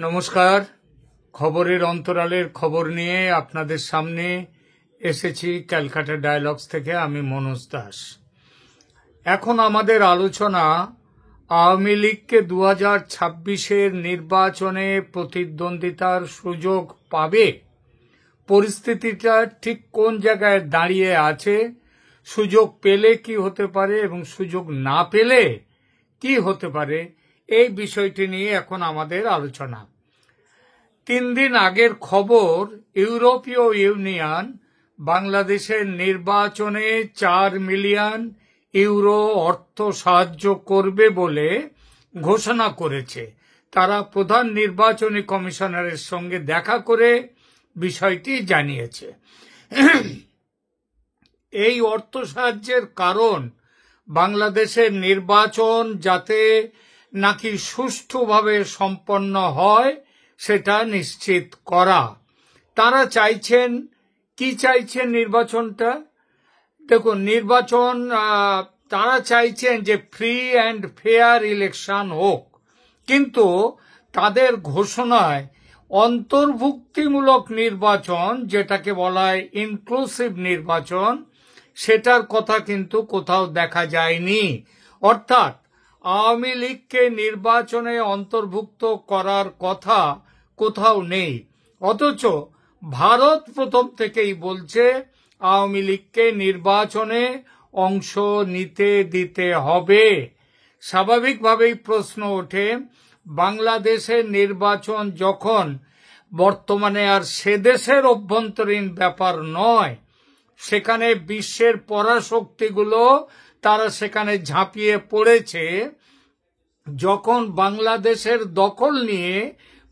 নমস্কার। খবরের অন্তরালের খবর নিয়ে আপনাদের সামনে এসেছি ক্যালকাটা ডায়ালগস থেকে। আমি মনোজ দাস। এখন আমাদের আলোচনা আওয়ামী লীগকে 2026-এর নির্বাচনে প্রতিদ্বন্দ্বিতার সুযোগ পাবে, পরিস্থিতিটা ঠিক কোন জায়গায় দাঁড়িয়ে আছে, সুযোগ পেলে কি হতে পারে এবং সুযোগ না পেলে কি হতে পারে, এই বিষয়টি নিয়ে এখন আমাদের আলোচনা। 3 দিন আগের খবর, ইউরোপীয় ইউনিয়ন বাংলাদেশের নির্বাচনে 4 মিলিয়ন ইউরো অর্থ সাহায্য করবে বলে ঘোষণা করেছে। তারা প্রধান নির্বাচনী কমিশনারের সঙ্গে দেখা করে বিষয়টি জানিয়েছে। এই অর্থ সাহায্যের কারণ বাংলাদেশের নির্বাচন যাতে নাকি সুষ্ঠুভাবে সম্পন্ন হয় সেটা নিশ্চিত করা। তারা চাইছেন, কি চাইছেন নির্বাচনটা? দেখুন, নির্বাচন তারা চাইছেন যে ফ্রি অ্যান্ড ফেয়ার ইলেকশন হোক, কিন্তু তাদের ঘোষণায় অন্তর্ভুক্তিমূলক নির্বাচন, যেটাকে বলা হয় ইনক্লুসিভ নির্বাচন, সেটার কথা কিন্তু কোথাও দেখা যায়নি। অর্থাৎ আওয়ামী লীগকে নির্বাচনে অন্তর্ভুক্ত করার কথা কোথাও নেই। অথচ ভারত প্রথম থেকেই বলছে আওয়ামী লীগকে নির্বাচনে অংশ নিতে দিতে হবে। স্বাভাবিকভাবেই প্রশ্ন ওঠে, বাংলাদেশের নির্বাচন যখন বর্তমানে আর সে দেশের অভ্যন্তরীণ ব্যাপার নয়, সেখানে বিশ্বের পরাশক্তিগুলো তারা সেখানে ঝাঁপিয়ে পড়েছে, যখন বাংলাদেশের দখল নিয়ে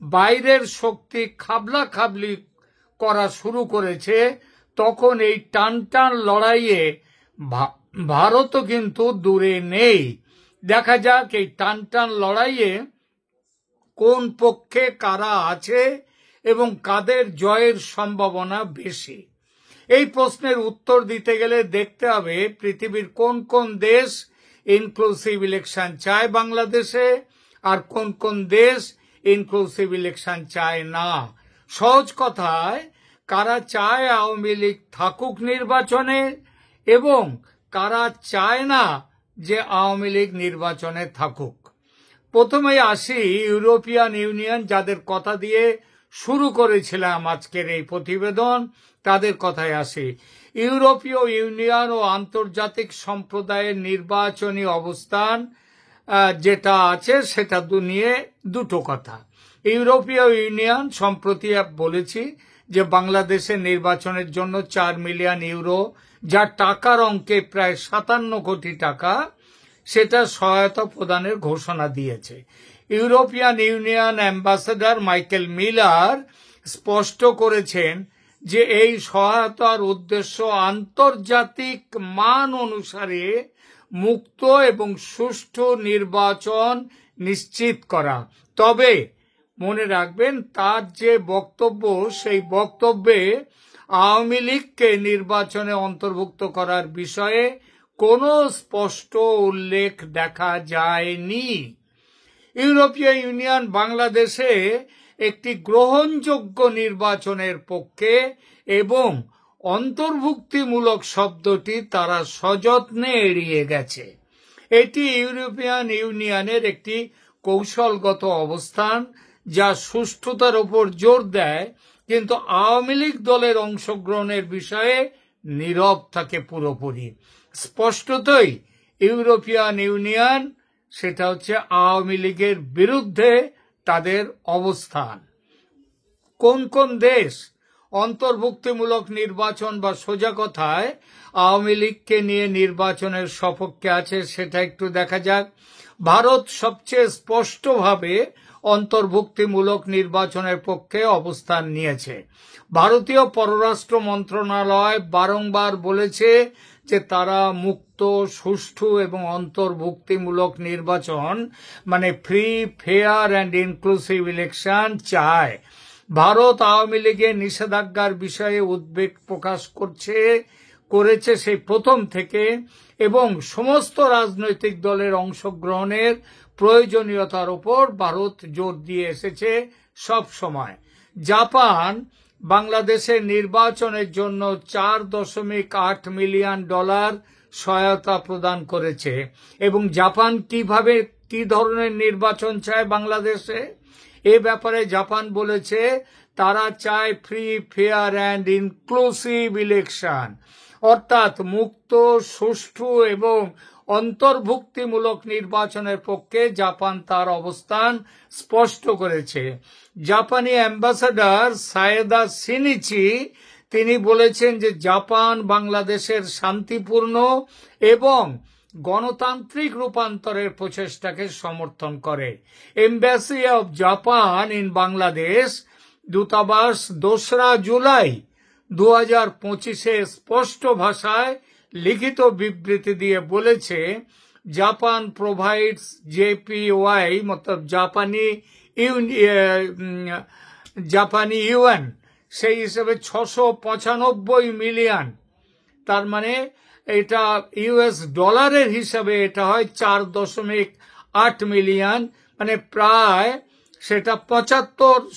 বাইরের শক্তি খাবলা খাবলি করা শুরু করেছে, তখন এই টানটান লড়াইয়ে ভারতও কিন্তু দূরে নেই। দেখা যাক এই টানটান লড়াইয়ে কোন পক্ষে কারা আছে এবং কাদের জয়ের সম্ভাবনা বেশি। এই প্রশ্নের উত্তর দিতে গেলে দেখতে হবে পৃথিবীর কোন কোন দেশ ইনক্লুসিভ ইলেকশন চায় বাংলাদেশে, আর কোন কোন দেশ ইনক্লুসিভ ইলেকশন চায় না। সহজ কথায়, কারা চায় আওয়ামী লীগ থাকুক নির্বাচনে এবং কারা চায় না যে আওয়ামী লীগ নির্বাচনে থাকুক। প্রথমেই আসি ইউরোপিয়ান ইউনিয়ন, যাদের কথা দিয়ে শুরু করেছিলাম আজকের এই প্রতিবেদন, তাদের কথায় আসি। ইউরোপীয় ইউনিয়ন ও আন্তর্জাতিক সম্প্রদায়ের নির্বাচনী অবস্থান যেটা আছে সেটা নিয়ে দুটো কথা। ইউরোপীয় ইউনিয়ন সম্প্রতি বলেছি যে বাংলাদেশের নির্বাচনের জন্য 4 মিলিয়ন ইউরো, যা টাকার অঙ্কে প্রায় 57 কোটি টাকা, সেটা সহায়তা প্রদানের ঘোষণা দিয়েছে। European union ambassador Michael Miller স্পষ্ট করেছেন যে এই সহায়তার উদ্দেশ্য আন্তর্জাতিক মান অনুসারে মুক্ত এবং সুষ্ঠু নির্বাচন নিশ্চিত করা। তবে মনে রাখবেন, তার যে বক্তব্য, সেই বক্তব্যে আওয়ামী লীগকে নির্বাচনে অন্তর্ভুক্ত করার বিষয়ে কোনো স্পষ্ট উল্লেখ দেখা যায়নি। ইউরোপীয় ইউনিয়ন বাংলাদেশে একটি গ্রহণযোগ্য নির্বাচনের পক্ষে এবং অন্তর্ভুক্তিমূলক শব্দটি তারা সযত্নে এড়িয়ে গেছে। এটি ইউরোপিয়ান ইউনিয়নের একটি কৌশলগত অবস্থান, যা সুষ্ঠুতার উপর জোর দেয়, কিন্তু আওয়ামী লীগ দলের অংশগ্রহণের বিষয়ে নীরব থাকে পুরোপুরি। স্পষ্টতই ইউরোপিয়ান ইউনিয়ন, সেটা হচ্ছে আওয়ামী লীগের বিরুদ্ধে তাদের অবস্থান। কোন কোন দেশ অন্তর্ভুক্তিমূলক নির্বাচন বা সোজা কথায় আওয়ামী লীগকে নিয়ে নির্বাচনের সপক্ষে আছে সেটা একটু দেখা যাক। ভারত সবচেয়ে স্পষ্টভাবে অন্তর্ভুক্তিমূলক নির্বাচনের পক্ষে অবস্থান নিয়েছে। ভারতীয় পররাষ্ট্র মন্ত্রণালয় বারংবার বলেছে যে তারা মুক্ত, সুষ্ঠু এবং অন্তর্ভুক্তিমূলক নির্বাচন, মানে free, fair and inclusive election চায়। ভারত আওয়ামী লীগের নিষেধাজ্ঞার বিষয়ে উদ্বেগ প্রকাশ করেছে সেই প্রথম থেকে, এবং সমস্ত রাজনৈতিক দলের অংশগ্রহণের প্রয়োজনীয়তার উপর ভারত জোর দিয়ে এসেছে সব সময়। জাপান বাংলাদেশের নির্বাচনের জন্য $4.8 মিলিয়ন সহায়তা প্রদান করেছে। এবং জাপান কি ধরনের নির্বাচন চায় বাংলাদেশে, এ ব্যাপারে জাপান বলেছে তারা চায় free, fair and inclusive election, অর্থাৎ মুক্ত, সুষ্ঠু এবং অন্তর্ভুক্তিমূলক নির্বাচনের পক্ষে জাপান তার অবস্থান স্পষ্ট করেছে। জাপানি অ্যাম্বাসাডর সায়েদা শিনিচি তিনি বলেছেন যে জাপান বাংলাদেশের শান্তিপূর্ণ এবং গণতান্ত্রিক রূপান্তরের প্রচেষ্টাকে সমর্থন করে। Embassy of Japan in Bangladesh দূতাবাস 2রা জুলাই 2025 স্পষ্ট ভাষায় লিখিত বিবৃতি দিয়ে বলেছে জাপান প্রোভাইডস JPY মতলব জাপানি ইউএন সেই হিসেবে 695 মিলিয়ন, তার মানে এটা US ডলারের হিসাবে এটা হয় 4.8 মিলিয়ন, মানে প্রায় সেটা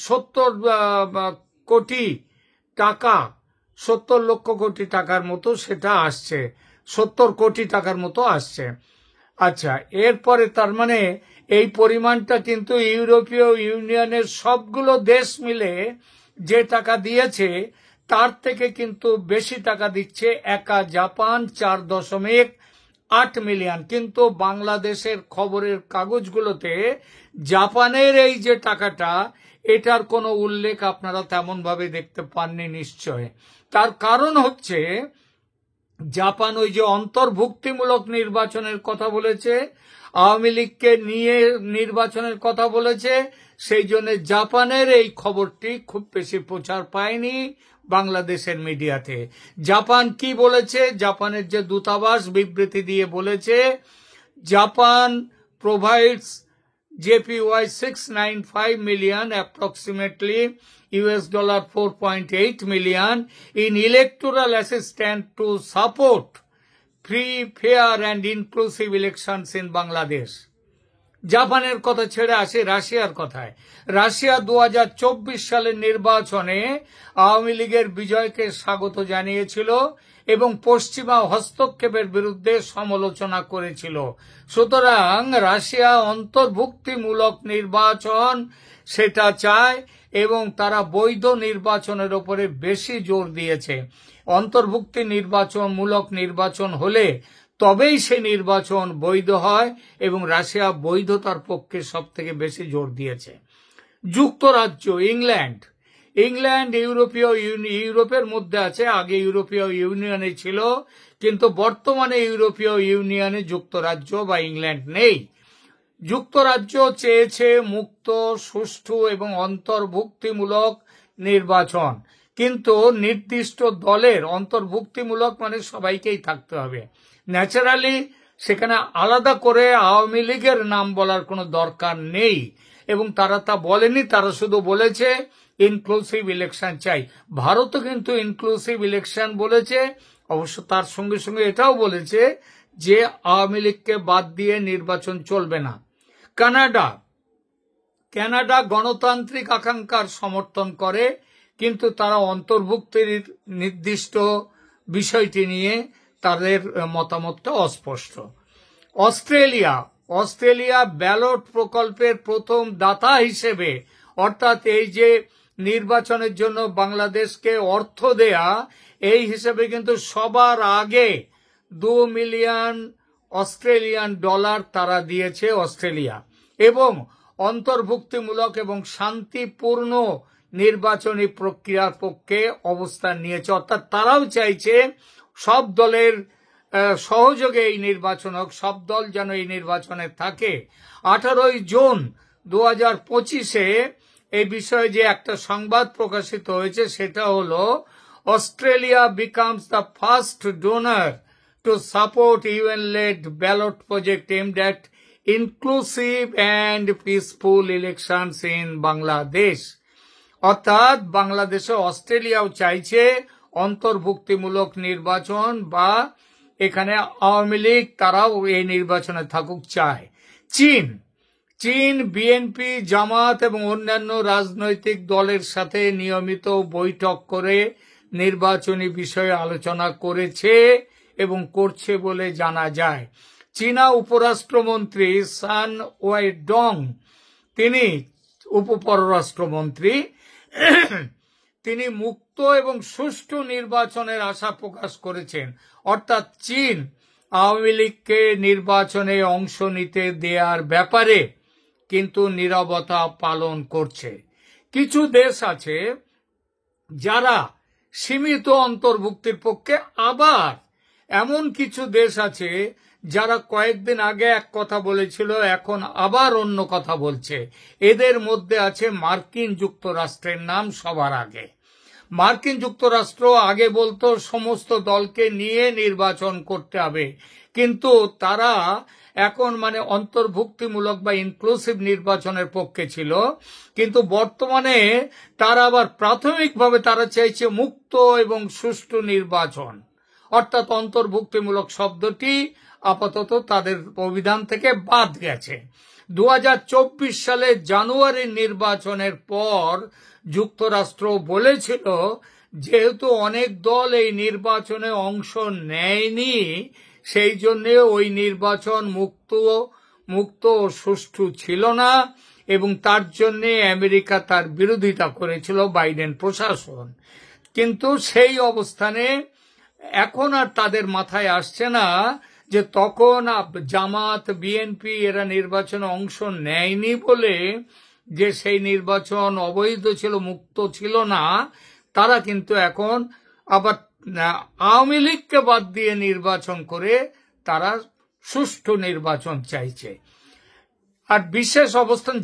70 কোটি টাকা, 70 লক্ষ কোটি টাকার মতো সেটা আসছে, 70 কোটি টাকার মতো আসছে। আচ্ছা, এরপরে তার মানে এই পরিমাণটা কিন্তু ইউরোপীয় ইউনিয়নের সবগুলো দেশ মিলে যে টাকা দিয়েছে তার থেকে কিন্তু বেশি টাকা দিচ্ছে একা জাপান, 4.8 মিলিয়ন। কিন্তু বাংলাদেশের খবরের কাগজগুলোতে জাপানের এই যে টাকাটা, এটার কোনো উল্লেখ আপনারা তেমন ভাবে দেখতে পাননি নিশ্চয়। তার কারণ হচ্ছে জাপান ওই যে অন্তর্ভুক্তিমূলক নির্বাচনের কথা বলেছে, আওয়ামী লীগকে নিয়ে নির্বাচনের কথা বলেছে, সেই জন্য জাপানের এই খবরটি খুব বেশি প্রচার পায়নি বাংলাদেশের মিডিয়াতে। জাপান কি বলেছে, জাপানের যে দূতাবাস বিবৃতি দিয়ে বলেছে Japan provides JPY 695 million, approximately $4.8 million in electoral assistance to support free, fair and inclusive elections in Bangladesh. জাপানের কথা ছেড়ে আসে রাশিয়ার কথায়। রাশিয়া 2024 সালের নির্বাচনে আওয়ামী লীগের বিজয়কে স্বাগত জানিয়েছিল এবং পশ্চিমা হস্তক্ষেপের বিরুদ্ধে সমালোচনা করেছিল। সুতরাং রাশিয়া অন্তর্ভুক্তিমূলক নির্বাচন সেটা চায় এবং তারা বৈধ নির্বাচনের উপরে বেশি জোর দিয়েছে। অন্তর্ভুক্তি মূলক নির্বাচন হলে তবেই সে নির্বাচন বৈধ হয় এবং রাশিয়া বৈধতার পক্ষে সবথেকে বেশি জোর দিয়েছে। যুক্তরাজ্য, ইংল্যান্ড ইউরোপের মধ্যে আছে, আগে ইউরোপীয় ইউনিয়নে ছিল, কিন্তু বর্তমানে ইউরোপীয় ইউনিয়নে যুক্তরাজ্য বা ইংল্যান্ড নেই। যুক্তরাজ্য চেয়েছে মুক্ত, সুষ্ঠু এবং অন্তর্ভুক্তিমূলক নির্বাচন, কিন্তু নির্দিষ্ট দলের অন্তর্ভুক্তিমূলক মানে সবাইকেই থাকতে হবে। ন্যাচারালি সেখানে আলাদা করে আওয়ামী লীগের নাম বলার কোনো দরকার নেই এবং তারা তা বলেনি, তারা শুধু বলেছে ইনক্লুসিভ ইলেকশন চাই। ভারতও কিন্তু ইনক্লুসিভ ইলেকশন বলেছে, অবশ্য তার সঙ্গে সঙ্গে এটাও বলেছে যে আওয়ামী লীগকে বাদ দিয়ে নির্বাচন চলবে না। কানাডা গণতান্ত্রিক আকাঙ্ক্ষার সমর্থন করে, কিন্তু তারা অন্তর্ভুক্তির নির্দিষ্ট বিষয়টি নিয়ে তাদের মতামতটা অস্পষ্ট। অস্ট্রেলিয়া ব্যালট প্রকল্পের প্রথম দাতা হিসেবে, অর্থাৎ এই যে নির্বাচনের জন্য বাংলাদেশকে অর্থ দেয়া, এই হিসেবে কিন্তু সবার আগে $2 মিলিয়ন তারা দিয়েছে অস্ট্রেলিয়া এবং অন্তর্ভুক্তিমূলক এবং শান্তিপূর্ণ নির্বাচনী প্রক্রিয়ার পক্ষে অবস্থান নিয়েছে। অর্থাৎ তারাও চাইছে সব দলের সহযোগে এই নির্বাচন হোক, সব দল যেন এই নির্বাচনে থাকে। 18 জুন 2025 এই বিষয়ে যে একটা সংবাদ প্রকাশিত হয়েছে সেটা হলো Australia becomes the first donor to support UN-led ballot project aimed at inclusive and peaceful elections in Bangladesh. অর্থাৎ বাংলাদেশে অস্ট্রেলিয়াও চাইছে অন্তর্ভুক্তিমূলক নির্বাচন বা এখানে আওয়ামী লীগ তারাও এই নির্বাচনে থাকুক চায়। চীন বিএনপি জামাত এবং অন্যান্য রাজনৈতিক দলের সাথে নিয়মিত বৈঠক করে নির্বাচনী বিষয়ে আলোচনা করেছে এবং করছে বলে জানা যায়। চীনা উপরাষ্ট্রমন্ত্রী সান ওয়াইডং, তিনি উপপররাষ্ট্রমন্ত্রী, তিনি মুক্ত এবং সুষ্ঠু নির্বাচনের আশা প্রকাশ করেছেন। অর্থাৎ চীন আওয়ামী লীগকে নির্বাচনে অংশ নিতে দেওয়ার ব্যাপারে কিন্তু নীরবতা পালন করছে। কিছু দেশ আছে যারা সীমিত অন্তর্ভুক্তির পক্ষে, আবার এমন কিছু দেশ আছে যারা কয়েকদিন আগে এক কথা বলেছিল, এখন আবার অন্য কথা বলছে। এদের মধ্যে আছে মার্কিন যুক্তরাষ্ট্রের নাম সবার আগে। মার্কিন যুক্তরাষ্ট্র আগে বলতো সমস্ত দলকে নিয়ে নির্বাচন করতে হবে, কিন্তু তারা এখন অন্তর্ভুক্তিমূলক বা ইনক্লুসিভ নির্বাচনের পক্ষে ছিল, কিন্তু বর্তমানে তারা আবার প্রাথমিকভাবে তারা চাইছে মুক্ত এবং সুষ্ঠু নির্বাচন। অর্থাৎ অন্তর্ভুক্তিমূলক শব্দটি আপাতত তাদের অভিধান থেকে বাদ গেছে। 2024 সালে জানুয়ারির নির্বাচনের পর যুক্তরাষ্ট্র বলেছিল, যেহেতু অনেক দল এই নির্বাচনে অংশ নেয়নি, সেই জন্য ওই নির্বাচন মুক্ত ও সুষ্ঠু ছিল না এবং তার জন্য আমেরিকা তার বিরোধিতা করেছিল, বাইডেন প্রশাসন। কিন্তু সেই অবস্থানে এখন আর তাদের মাথায় আসছে না যে তখন জামাত বিএনপি এরা নির্বাচনে অংশ নেয়নি বলে যে সেই নির্বাচন অবৈধ ছিল, মুক্ত ছিল না। তারা কিন্তু এখন আবার আওয়ামী লীগকে বাদ দিয়ে নির্বাচন করে তারা সুষ্ঠু নির্বাচন চাইছে। আর বিশেষ অবস্থান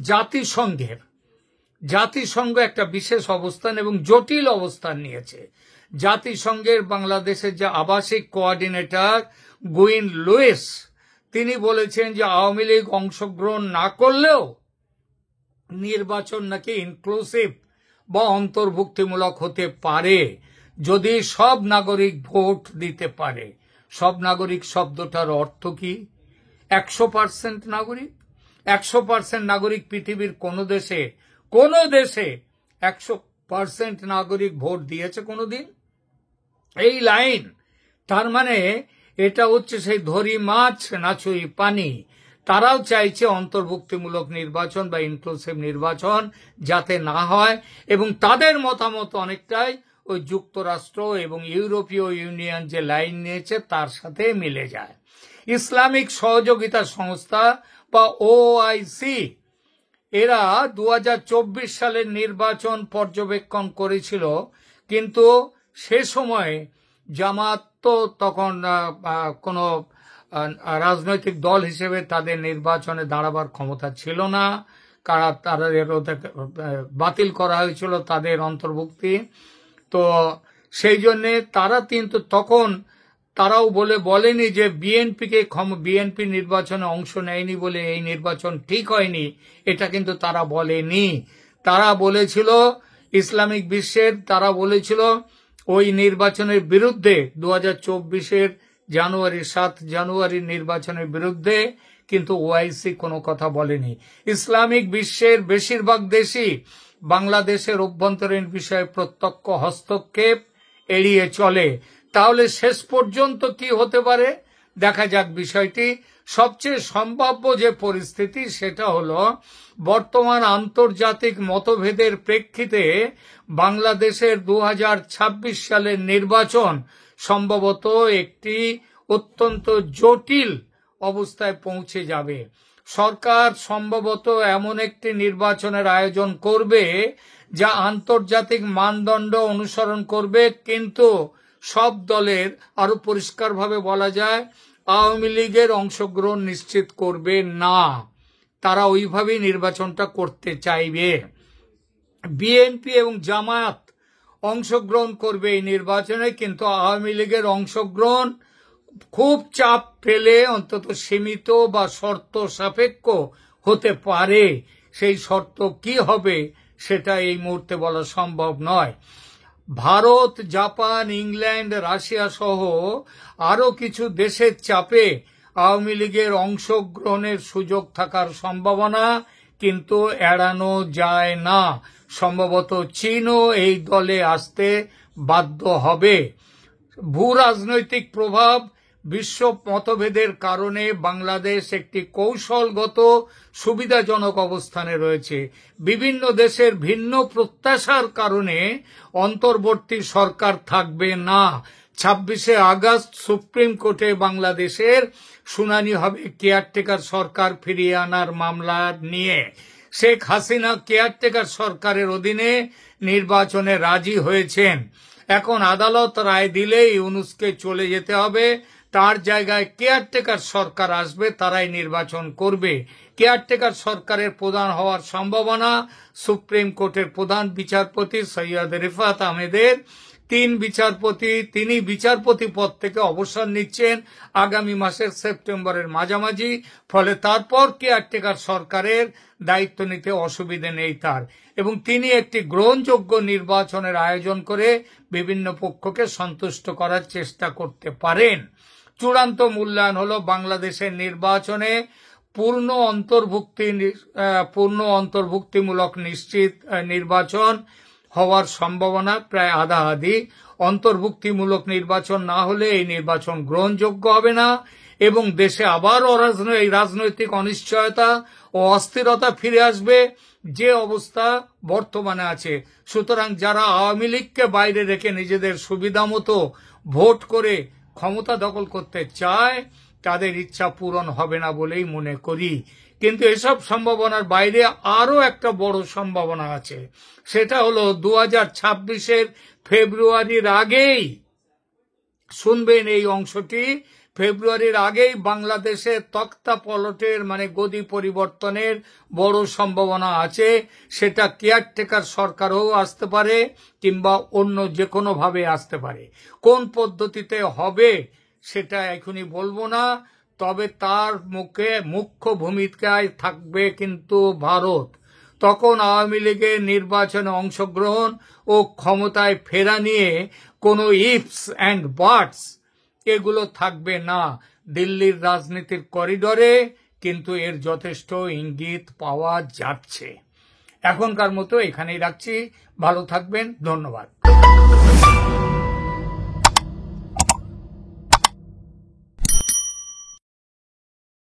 জাতিসংঘ একটা বিশেষ অবস্থান এবং জটিল অবস্থান নিয়েছে। জাতিসংঘের বাংলাদেশের যে আবাসিক কোঅর্ডিনেটর গুইন লুইস, তিনি বলেছেন যে আওয়ামী লীগ অংশগ্রহণ না করলেও নির্বাচন নাকি ইনক্লুসিভ বা অন্তর্ভুক্তিমূলক হতে পারে যদি সব নাগরিক ভোট দিতে পারে। সব নাগরিক শব্দটার অর্থ কি? 100% নাগরিক? 100% নাগরিক পৃথিবীর কোন দেশে 100% নাগরিক ভোট দিয়েছে কোনোদিন? এই লাইন, তার মানে এটা হচ্ছে সেই ধরি মাছ নাচুই পানি। তারাও চাইছে অন্তর্ভুক্তিমূলক নির্বাচন বা ইনক্লুসিভ নির্বাচন যাতে না হয়, এবং তাদের মতামত অনেকটাই ওই যুক্তরাষ্ট্র এবং ইউরোপীয় ইউনিয়ন যে লাইন নিয়েছে তার সাথে মিলে যায়। ইসলামিক সহযোগিতা সংস্থা বা ওআইসি, এরা 2024 সালের নির্বাচন পর্যবেক্ষণ করেছিল, কিন্তু সে সময় জামাত তো তখন কোনো রাজনৈতিক দল হিসেবে তাদের নির্বাচনে দাঁড়াবার ক্ষমতা ছিল না, কারণ তারা বাতিল করা হয়েছিল তাদের অন্তর্ভুক্তি। তো সেই জন্য তারা কিন্তু তখন তারাও বলেনি যে বিএনপি নির্বাচনে অংশ নেয়নি বলে এই নির্বাচন ঠিক হয়নি, এটা কিন্তু তারা বলেনি। তারা বলেছিল ইসলামিক বিশ্বের, তারা বলেছিল ওই নির্বাচনের বিরুদ্ধে 2024-এর 7 জানুয়ারির নির্বাচনের বিরুদ্ধে, কিন্তু ওআইসি কোনো কথা বলেনি। ইসলামিক বিশ্বের বেশিরভাগ দেশই বাংলাদেশের অভ্যন্তরীণ বিষয়ে প্রত্যক্ষ হস্তক্ষেপ এড়িয়ে চলে। তাহলে শেষ পর্যন্ত কি হতে পারে দেখা যাক বিষয়টি। সবচেয়ে সম্ভাব্য যে পরিস্থিতি সেটা হলো বর্তমান আন্তর্জাতিক মতভেদের প্রেক্ষিতে বাংলাদেশের 2026 সালের নির্বাচন সম্ভবত একটি অত্যন্ত জটিল অবস্থায় পৌঁছে যাবে। সরকার সম্ভবত এমন একটি নির্বাচনের আয়োজন করবে যা আন্তর্জাতিক মানদণ্ড অনুসরণ করবে, কিন্তু সব দলের, আরো পরিষ্কারভাবে বলা যায়, আওয়ামী লীগের অংশগ্রহণ নিশ্চিত করবে না। তারা ওইভাবেই নির্বাচনটা করতে চাইবে। বিএনপি এবং জামায়াত অংশগ্রহণ করবে এই নির্বাচনে, কিন্তু আওয়ামী লীগের অংশগ্রহণ খুব চাপ পেলে অন্তত সীমিত বা শর্ত সাপেক্ষ হতে পারে। সেই শর্ত কি হবে সেটা এই মুহূর্তে বলা সম্ভব নয়। ভারত, জাপান, ইংল্যান্ড, রাশিয়া সহ আরো কিছু দেশের চাপে আওয়ামী লীগের অংশগ্রহণের সুযোগ থাকার সম্ভাবনা কিন্তু এড়ানো যায় না। সম্ভবত চীনও এই দলে আসতে বাধ্য হবে। ভূ রাজনৈতিক প্রভাব, বিশ্ব মতভেদের কারণে বাংলাদেশ একটি কৌশলগত সুবিধাজনক অবস্থানে রয়েছে। বিভিন্ন দেশের ভিন্ন প্রত্যাশার কারণে অন্তর্বর্তী সরকার থাকবে না। 26শে আগস্ট সুপ্রিম কোর্টে বাংলাদেশের শুনানি হবে কেয়ারটেকার সরকার ফিরিয়ে আনার মামলা নিয়ে। শেখ হাসিনা কেয়ারটেকার সরকারের অধীনে নির্বাচনে রাজি হয়েছেন। এখন আদালত রায় দিলে ইউনূসকে চলে যেতে হবে, তার জায়গায় কেয়ারটেকার সরকার আসবে, তারাই নির্বাচন করবে। কেয়ারটেকার সরকারের প্রধান হওয়ার সম্ভাবনা সুপ্রিম কোর্টের প্রধান বিচারপতি সৈয়দ রিফাত আহমেদের। তিনি বিচারপতি পদ থেকে অবসর নিচ্ছেন আগামী মাসের সেপ্টেম্বরের মাঝামাঝি। ফলে তারপর কেয়ারটেকার সরকারের দায়িত্ব নিতে অসুবিধে নেই তার, এবং তিনি একটি গ্রহণযোগ্য নির্বাচনের আয়োজন করে বিভিন্ন পক্ষকে সন্তুষ্ট করার চেষ্টা করতে পারেন। চূড়ান্ত মূল্যায়ন হলো বাংলাদেশের নির্বাচনে পূর্ণ অন্তর্ভুক্তিমূলক নিশ্চিত নির্বাচন হওয়ার সম্ভাবনা প্রায় আধাআধি। অন্তর্ভুক্তিমূলক নির্বাচন না হলে এই নির্বাচন গ্রহণযোগ্য হবে না এবং দেশে আবার রাজনৈতিক অনিশ্চয়তা ও অস্থিরতা ফিরে আসবে, যে অবস্থা বর্তমানে আছে। সুতরাং যারা আওয়ামী লীগকে বাইরে রেখে নিজেদের সুবিধা মতো ভোট করে ক্ষমতা দখল করতে চায়, তাদের ইচ্ছা পূরণ হবে না বলেই মনে করি। কিন্তু এসব সম্ভাবনার বাইরে আরো একটা বড় সম্ভাবনা আছে, সেটা হলো 2026-এর ফেব্রুয়ারির আগেই, শুনবেন এই অংশটি, ফেব্রুয়ারির আগেই বাংলাদেশের তক্তা পলটের মানে গদি পরিবর্তনের বড় সম্ভাবনা আছে। সেটা কেয়ারটেকার সরকারও আসতে পারে কিংবা অন্য যে কোনো ভাবে আসতে পারে। কোন পদ্ধতিতে হবে সেটা এখনই বলবো না, তবে তার মুখ্য ভূমিকায় থাকবে কিন্তু ভারত। তখন আওয়ামী লীগের নির্বাচনে অংশগ্রহণ ও ক্ষমতায় ফেরা নিয়ে কোনো ইফস অ্যান্ড বাটস এগুলো থাকবে না দিল্লির রাজনীতির করিডরে, কিন্তু এর যথেষ্ট ইঙ্গিত পাওয়া যাচ্ছে। এখনকার মতো এখানেই রাখছি। ভালো থাকবেন, ধন্যবাদ।